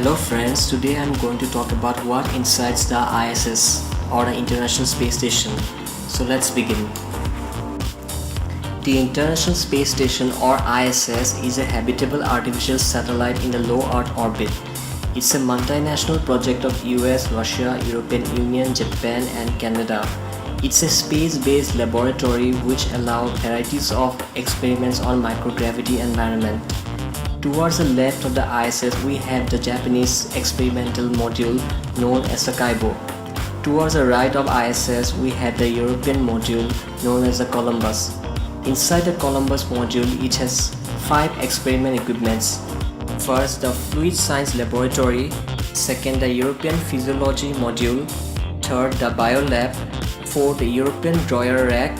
Hello friends, today I'm going to talk about what incites the ISS or the International Space Station. So let's begin. The International Space Station or ISS is a habitable artificial satellite in the low Earth orbit. It's a multinational project of US, Russia, European Union, Japan and Canada. It's a space-based laboratory which allows varieties of experiments on microgravity environment. Towards the left of the ISS, we have the Japanese experimental module known as the Cupola. Towards the right of ISS, we have the European module known as the Columbus. Inside the Columbus module, it has 5 experiment equipments. First, the Fluid Science Laboratory. Second, the European Physiology module. Third, the Biolab. Fourth, the European Drawer Rack.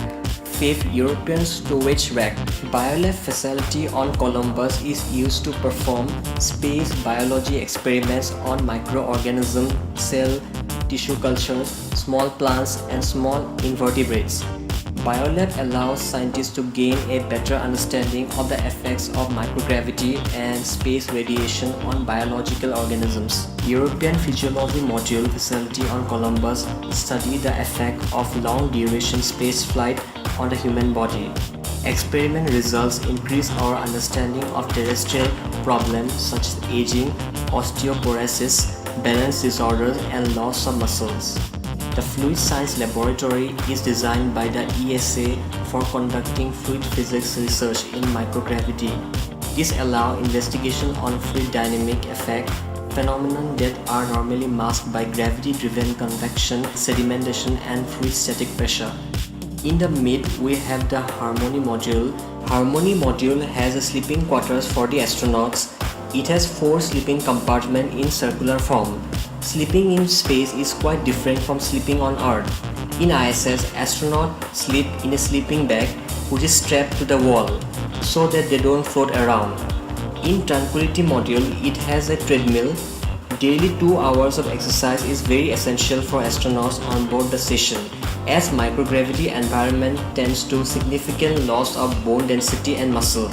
Fifth, European Storage Rack. Biolab facility on Columbus is used to perform space biology experiments on microorganisms, cell, tissue cultures, small plants and small invertebrates. Biolab allows scientists to gain a better understanding of the effects of microgravity and space radiation on biological organisms. European Physiology Module facility on Columbus study the effect of long-duration spaceflight on the human body. Experiment results increase our understanding of terrestrial problems such as aging, osteoporosis, balance disorders, and loss of muscles. The Fluid Science Laboratory is designed by the ESA for conducting fluid physics research in microgravity. This allows investigation on fluid dynamic effect, phenomena that are normally masked by gravity-driven convection, sedimentation, and fluid static pressure. In the mid, we have the Harmony Module. Harmony Module has a sleeping quarters for the astronauts. It has 4 sleeping compartments in circular form. Sleeping in space is quite different from sleeping on Earth. In ISS, astronauts sleep in a sleeping bag which is strapped to the wall so that they don't float around. In Tranquility Module, it has a treadmill. Daily 2 hours of exercise is very essential for astronauts on board the station, as microgravity environment tends to significant loss of bone density and muscle.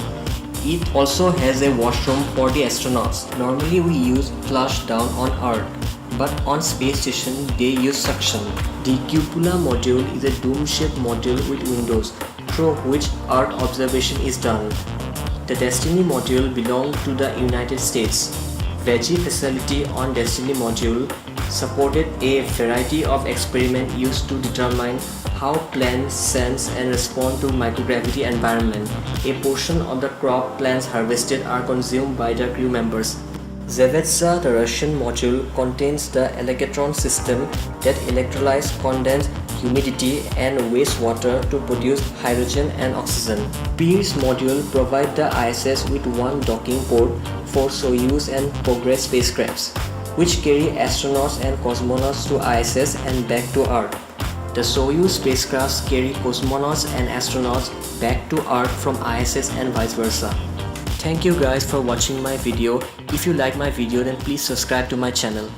It also has a washroom for the astronauts. Normally we use flush down on Earth, but on space station they use suction. The Cupola Module is a dome-shaped module with windows through which Earth observation is done. The Destiny Module belongs to the United States. Veggie facility on Destiny Module supported a variety of experiments used to determine how plants sense and respond to microgravity environment. A portion of the crop plants harvested are consumed by the crew members. Zavetsa, the Russian module, contains the electron system that electrolyzes condensed humidity and wastewater to produce hydrogen and oxygen. Pierce module provides the ISS with 1 docking port for Soyuz and Progress spacecrafts, which carry astronauts and cosmonauts to ISS and back to Earth. The Soyuz spacecrafts carry cosmonauts and astronauts back to Earth from ISS and vice versa. Thank you guys for watching my video. If you like my video, then please subscribe to my channel.